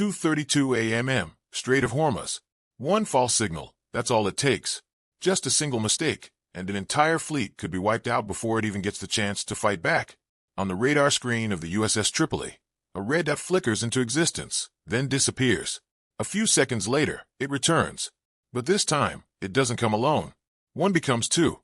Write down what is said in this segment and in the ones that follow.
2:32 a.m. Strait of Hormuz. One false signal, that's all it takes. Just a single mistake, and an entire fleet could be wiped out before it even gets the chance to fight back. On the radar screen of the USS Tripoli, a red dot flickers into existence, then disappears. A few seconds later, it returns. But this time, it doesn't come alone. One becomes two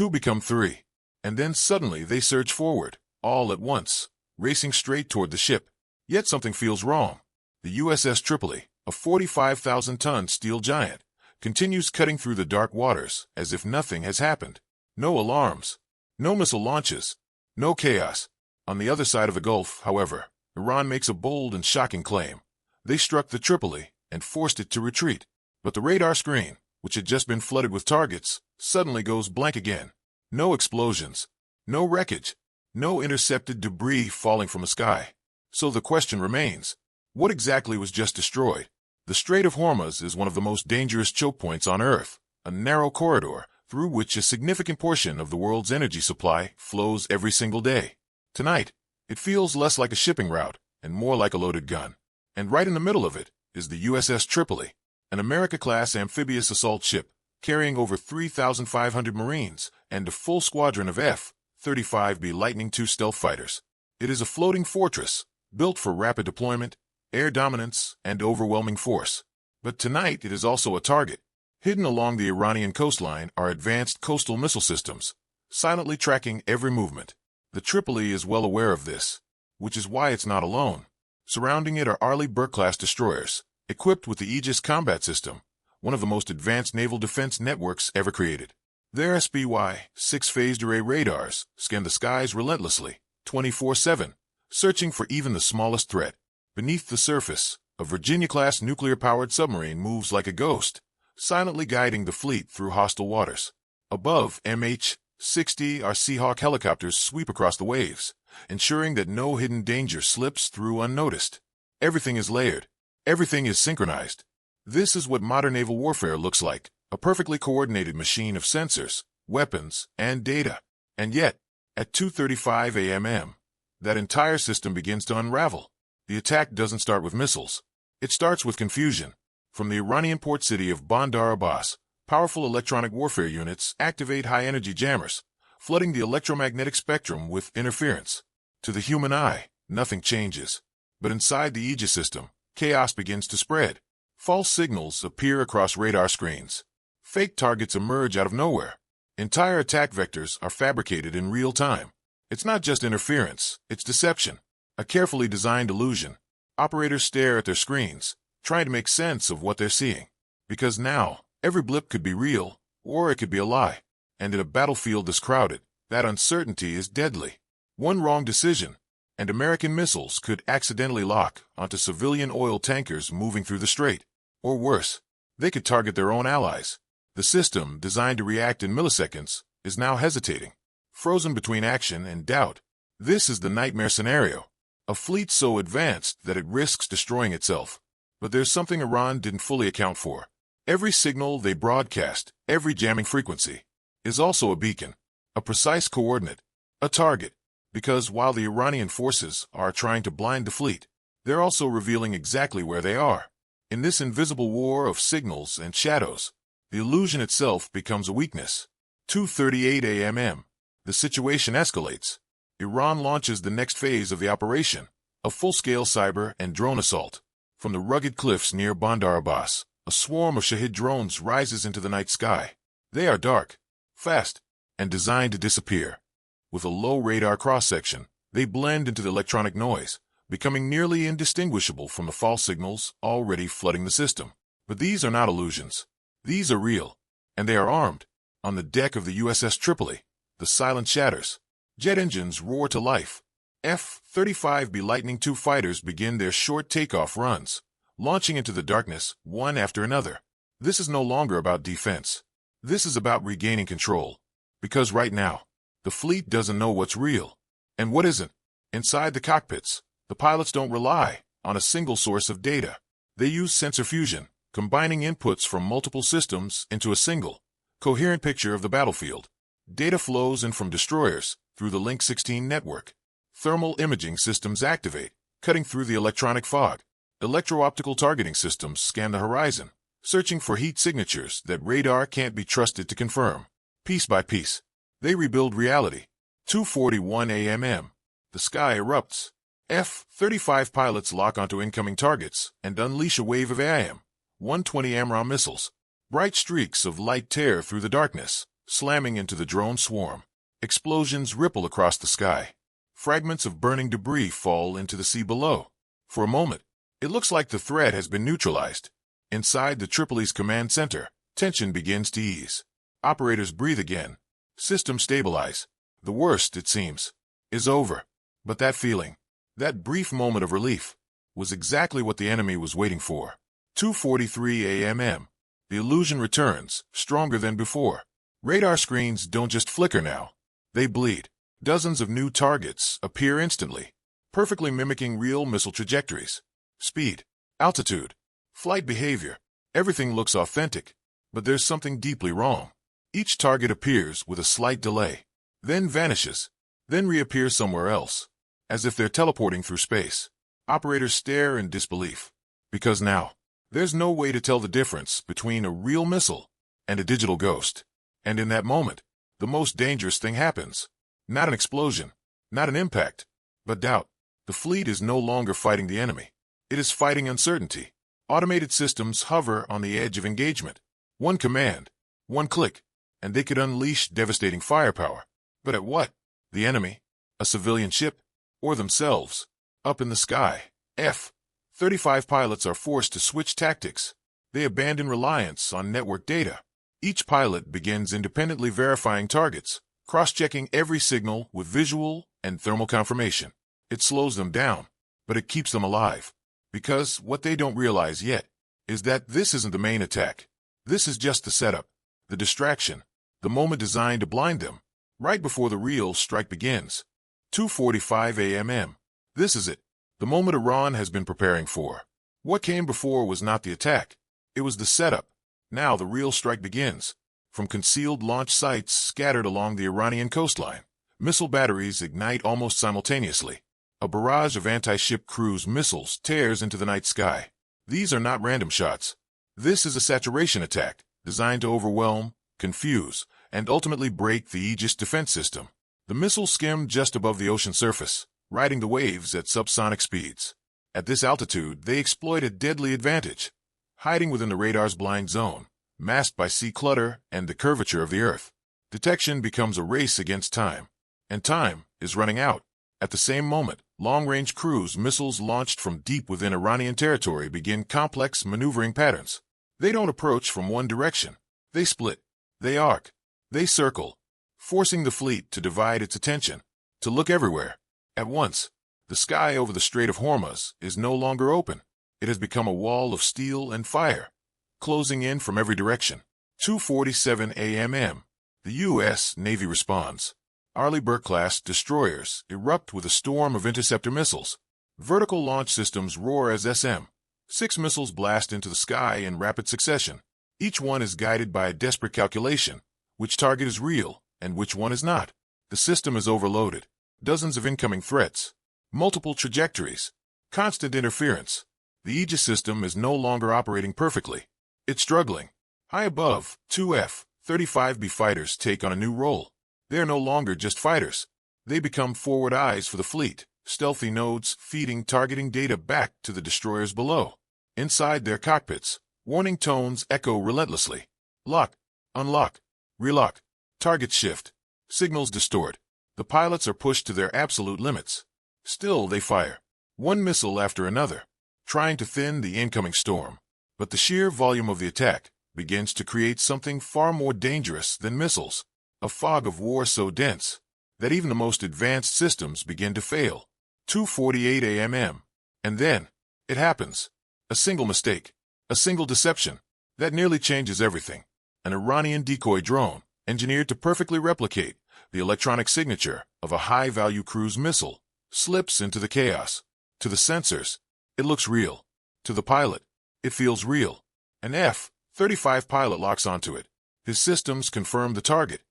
become three, and then suddenly they surge forward, all at once, racing straight toward the ship. Yet something feels wrong. The USS Tripoli, a 45,000-ton steel giant, continues cutting through the dark waters as if nothing has happened. No alarms, no missile launches, no chaos. On the other side of the Gulf, however, Iran makes a bold and shocking claim. They struck the Tripoli and forced it to retreat. But the radar screen, which had just been flooded with targets, suddenly goes blank again. No explosions, no wreckage, no intercepted debris falling from the sky. So the question remains, what exactly was just destroyed? The Strait of Hormuz is one of the most dangerous choke points on Earth, a narrow corridor through which a significant portion of the world's energy supply flows every single day. Tonight, it feels less like a shipping route and more like a loaded gun. And right in the middle of it is the USS Tripoli, an America-class amphibious assault ship carrying over 3,500 Marines and a full squadron of F-35B Lightning II stealth fighters. It is a floating fortress, built for rapid deployment, air dominance, and overwhelming force. But tonight it is also a target. Hidden along the Iranian coastline are advanced coastal missile systems, silently tracking every movement. The Tripoli is well aware of this, which is why it's not alone. Surrounding it are Arleigh Burke-class destroyers, equipped with the Aegis combat system, one of the most advanced naval defense networks ever created. Their SPY, 6-phased array radars, scan the skies relentlessly, 24/7, searching for even the smallest threat. Beneath the surface, a Virginia-class nuclear-powered submarine moves like a ghost, silently guiding the fleet through hostile waters. Above, MH-60 Seahawk helicopters sweep across the waves, ensuring that no hidden danger slips through unnoticed. Everything is layered. Everything is synchronized. This is what modern naval warfare looks like, a perfectly coordinated machine of sensors, weapons, and data. And yet, at 2:35 a.m., that entire system begins to unravel. The attack doesn't start with missiles. It starts with confusion. From the Iranian port city of Bandar Abbas, powerful electronic warfare units activate high-energy jammers, flooding the electromagnetic spectrum with interference. To the human eye, nothing changes. But inside the Aegis system, chaos begins to spread. False signals appear across radar screens. Fake targets emerge out of nowhere. Entire attack vectors are fabricated in real time. It's not just interference, it's deception. A carefully designed illusion. Operators stare at their screens, trying to make sense of what they're seeing. Because now, every blip could be real, or it could be a lie. And in a battlefield this crowded, that uncertainty is deadly. One wrong decision, and American missiles could accidentally lock onto civilian oil tankers moving through the strait. Or worse, they could target their own allies. The system, designed to react in milliseconds, is now hesitating, frozen between action and doubt. This is the nightmare scenario. A fleet so advanced that it risks destroying itself. But there's something Iran didn't fully account for. Every signal they broadcast, every jamming frequency, is also a beacon, a precise coordinate, a target. Because while the Iranian forces are trying to blind the fleet, they're also revealing exactly where they are. In this invisible war of signals and shadows, the illusion itself becomes a weakness. 2:38 a.m. The situation escalates. Iran launches the next phase of the operation, a full-scale cyber and drone assault. From the rugged cliffs near Bandar Abbas, a swarm of Shahid drones rises into the night sky. They are dark, fast, and designed to disappear. With a low radar cross-section, they blend into the electronic noise, becoming nearly indistinguishable from the false signals already flooding the system. But these are not illusions. These are real, and they are armed. On the deck of the USS Tripoli, the silence shatters. Jet engines roar to life. F-35B Lightning II fighters begin their short takeoff runs, launching into the darkness one after another. This is no longer about defense. This is about regaining control. Because right now, the fleet doesn't know what's real and what isn't. Inside the cockpits, the pilots don't rely on a single source of data. They use sensor fusion, combining inputs from multiple systems into a single, coherent picture of the battlefield. Data flows in from destroyers through the Link 16 network. Thermal imaging systems activate, cutting through the electronic fog. Electro-optical targeting systems scan the horizon, searching for heat signatures that radar can't be trusted to confirm. Piece by piece, they rebuild reality. 2:41 a.m. The sky erupts. F-35 pilots lock onto incoming targets and unleash a wave of AIM-120 AMRAAM missiles. Bright streaks of light tear through the darkness, slamming into the drone swarm. Explosions ripple across the sky. Fragments of burning debris fall into the sea below. For a moment, it looks like the threat has been neutralized. Inside the Tripoli's command center, tension begins to ease. Operators breathe again. Systems stabilize. The worst, it seems, is over. But that feeling, that brief moment of relief, was exactly what the enemy was waiting for. 2:43 a.m. The illusion returns, stronger than before. Radar screens don't just flicker now. They bleed. Dozens of new targets appear instantly, perfectly mimicking real missile trajectories. Speed, altitude, flight behavior, everything looks authentic, but there's something deeply wrong. Each target appears with a slight delay, then vanishes, then reappears somewhere else, as if they're teleporting through space. Operators stare in disbelief, because now, there's no way to tell the difference between a real missile and a digital ghost. And in that moment, the most dangerous thing happens. Not an explosion, not an impact, but doubt. The fleet is no longer fighting the enemy. It is fighting uncertainty. Automated systems hover on the edge of engagement. One command, one click, and they could unleash devastating firepower. But at what? The enemy? A civilian ship? Or themselves? Up in the sky, F-35 pilots are forced to switch tactics. They abandon reliance on network data. Each pilot begins independently verifying targets, cross-checking every signal with visual and thermal confirmation. It slows them down, but it keeps them alive. Because what they don't realize yet is that this isn't the main attack. This is just the setup, the distraction, the moment designed to blind them, right before the real strike begins. 2:45 a.m. This is it, the moment Iran has been preparing for. What came before was not the attack. It was the setup. Now the real strike begins. From concealed launch sites scattered along the Iranian coastline, missile batteries ignite almost simultaneously. A barrage of anti-ship cruise missiles tears into the night sky. These are not random shots. This is a saturation attack, designed to overwhelm, confuse, and ultimately break the Aegis defense system. The missiles skim just above the ocean surface, riding the waves at subsonic speeds. At this altitude, they exploit a deadly advantage, hiding within the radar's blind zone, masked by sea clutter and the curvature of the Earth. Detection becomes a race against time, and time is running out. At the same moment, long-range cruise missiles launched from deep within Iranian territory begin complex maneuvering patterns. They don't approach from one direction. They split. They arc. They circle, forcing the fleet to divide its attention, to look everywhere at once. The sky over the Strait of Hormuz is no longer open. It has become a wall of steel and fire, closing in from every direction. 2:47 a.m. The U.S. Navy responds. Arleigh Burke-class destroyers erupt with a storm of interceptor missiles. Vertical launch systems roar as SM-6 missiles blast into the sky in rapid succession. Each one is guided by a desperate calculation, which target is real and which one is not. The system is overloaded. Dozens of incoming threats, multiple trajectories, constant interference. The Aegis system is no longer operating perfectly. It's struggling. High above, 2 F-35B fighters take on a new role. They are no longer just fighters. They become forward eyes for the fleet, stealthy nodes feeding targeting data back to the destroyers below. Inside their cockpits, warning tones echo relentlessly. Lock, unlock, relock, targets shift, signals distort. The pilots are pushed to their absolute limits. Still they fire, one missile after another, trying to thin the incoming storm. But the sheer volume of the attack begins to create something far more dangerous than missiles. A fog of war so dense that even the most advanced systems begin to fail. 2:48 a.m. And then, it happens. A single mistake, a single deception, that nearly changes everything. An Iranian decoy drone, engineered to perfectly replicate the electronic signature of a high-value cruise missile, slips into the chaos. To the sensors, it looks real. To the pilot, it feels real. An F-35 pilot locks onto it. His systems confirm the target.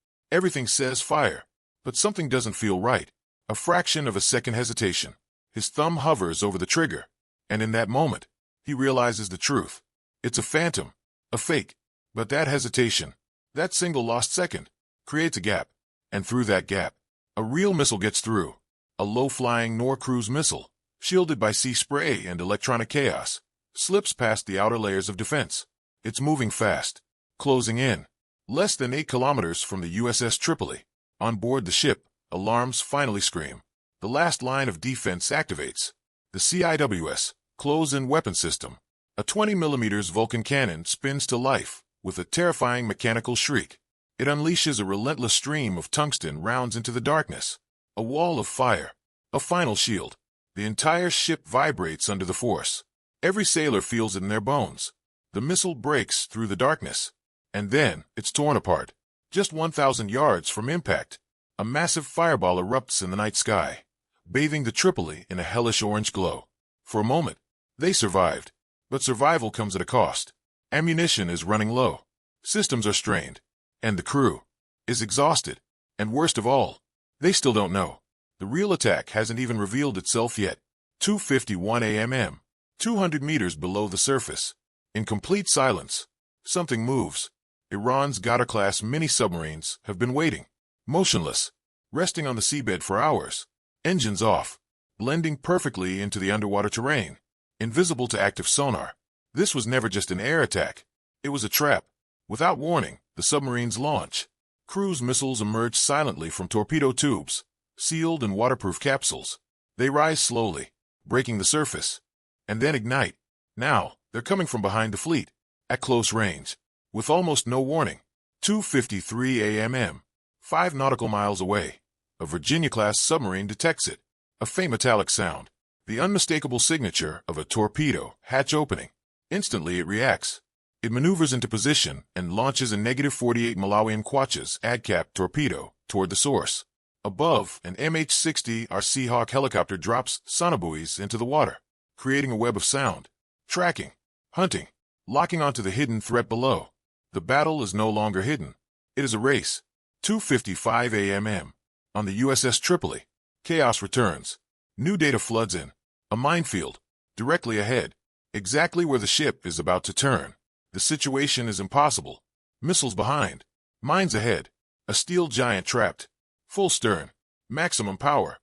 Everything says fire, but something doesn't feel right. A fraction of a second hesitation. His thumb hovers over the trigger, and in that moment, He realizes the truth. It's a phantom, a fake. But that hesitation, that single lost second, creates a gap. And through that gap, a real missile gets through. A low-flying Nor cruise missile, shielded by sea spray and electronic chaos, slips past the outer layers of defense. It's moving fast, closing in. Less than 8 kilometers from the USS Tripoli. On board the ship, alarms finally scream. The last line of defense activates. The CIWS, close-in weapon system. A 20mm Vulcan cannon spins to life with a terrifying mechanical shriek. It unleashes a relentless stream of tungsten rounds into the darkness. A wall of fire. A final shield. The entire ship vibrates under the force. Every sailor feels it in their bones. The missile breaks through the darkness. And then, it's torn apart. Just 1,000 yards from impact, a massive fireball erupts in the night sky, bathing the Tripoli in a hellish orange glow. For a moment, they survived. But survival comes at a cost. Ammunition is running low. Systems are strained. And the crew is exhausted. And worst of all, they still don't know. The real attack hasn't even revealed itself yet. 2:51 a.m. 200 meters below the surface. In complete silence, something moves. Iran's Ghadar-class mini-submarines have been waiting, motionless, resting on the seabed for hours. Engines off, blending perfectly into the underwater terrain, invisible to active sonar. This was never just an air attack. It was a trap. Without warning, the submarines launch. Cruise missiles emerge silently from torpedo tubes, sealed in waterproof capsules. They rise slowly, breaking the surface, and then ignite. Now, they're coming from behind the fleet, at close range, with almost no warning. 2:53 a.m. 5 nautical miles away, a Virginia-class submarine detects it. A faint metallic sound, the unmistakable signature of a torpedo hatch opening. Instantly it reacts. It maneuvers into position and launches a -48 Malawian Quachas ADCAP torpedo toward the source. Above, an MH-60R Seahawk helicopter drops sonobuoys into the water, creating a web of sound, tracking, hunting, locking onto the hidden threat below. The battle is no longer hidden. It is a race. 2:55 a.m. On the USS Tripoli, chaos returns. New data floods in. A minefield, directly ahead, exactly where the ship is about to turn. The situation is impossible. Missiles behind, mines ahead, a steel giant trapped. Full stern, maximum power.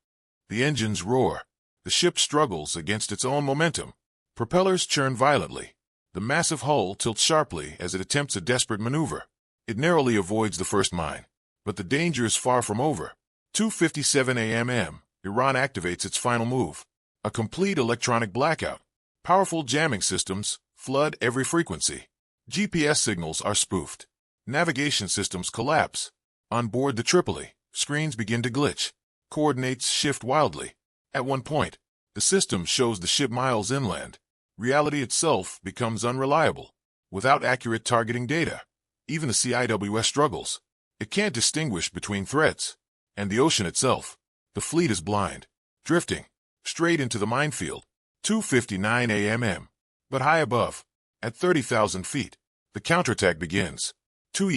The engines roar. The ship struggles against its own momentum. Propellers churn violently. The massive hull tilts sharply as it attempts a desperate maneuver. It narrowly avoids the first mine. But the danger is far from over. 2:57 a.m. Iran activates its final move. A complete electronic blackout. Powerful jamming systems flood every frequency. GPS signals are spoofed. Navigation systems collapse. On board the Tripoli, screens begin to glitch. Coordinates shift wildly. At one point, the system shows the ship miles inland. Reality itself becomes unreliable. Without accurate targeting data, even the CIWS struggles. It can't distinguish between threats. And the ocean itself. The fleet is blind, drifting, straight into the minefield. 2:59 a.m. But high above, at 30,000 feet, the counterattack begins. 2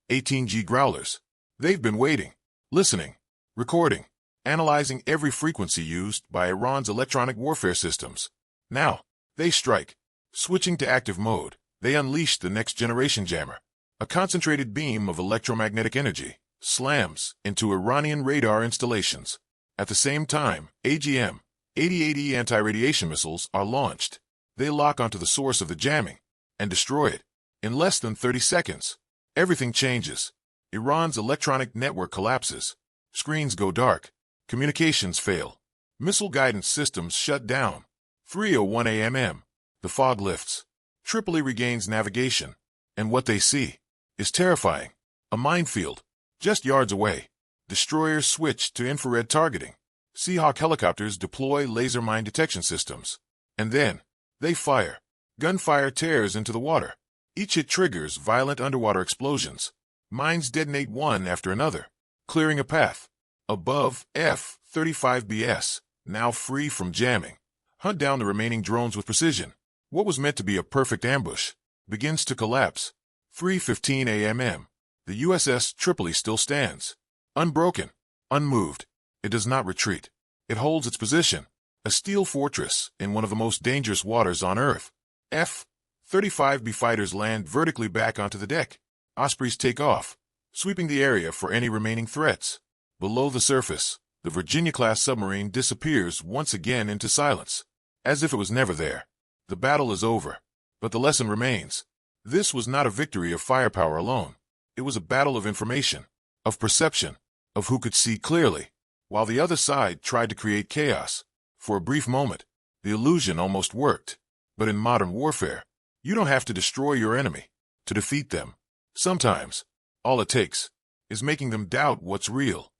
18G Growlers. They've been waiting, listening, recording, analyzing every frequency used by Iran's electronic warfare systems. Now, they strike. Switching to active mode, they unleash the next-generation jammer. A concentrated beam of electromagnetic energy slams into Iranian radar installations. At the same time, AGM-8080 anti-radiation missiles are launched. They lock onto the source of the jamming and destroy it. In less than 30 seconds, everything changes. Iran's electronic network collapses. Screens go dark. Communications fail. Missile guidance systems shut down. 3:01 a.m. The fog lifts. Tripoli regains navigation. And what they see is terrifying. A minefield. Just yards away. Destroyers switch to infrared targeting. Seahawk helicopters deploy laser mine detection systems. And then, they fire. Gunfire tears into the water. Each hit triggers violent underwater explosions. Mines detonate one after another, clearing a path. Above, F-35BS, now free from jamming, hunt down the remaining drones with precision. What was meant to be a perfect ambush begins to collapse. 3:15 a.m. The USS Tripoli still stands. Unbroken, unmoved. It does not retreat. It holds its position, a steel fortress in one of the most dangerous waters on Earth. F-35B fighters land vertically back onto the deck. Ospreys take off, sweeping the area for any remaining threats. Below the surface, the Virginia-class submarine disappears once again into silence, as if it was never there. The battle is over, but the lesson remains. This was not a victory of firepower alone. It was a battle of information, of perception, of who could see clearly, while the other side tried to create chaos. For a brief moment, the illusion almost worked. But in modern warfare, you don't have to destroy your enemy to defeat them. Sometimes, all it takes is making them doubt what's real.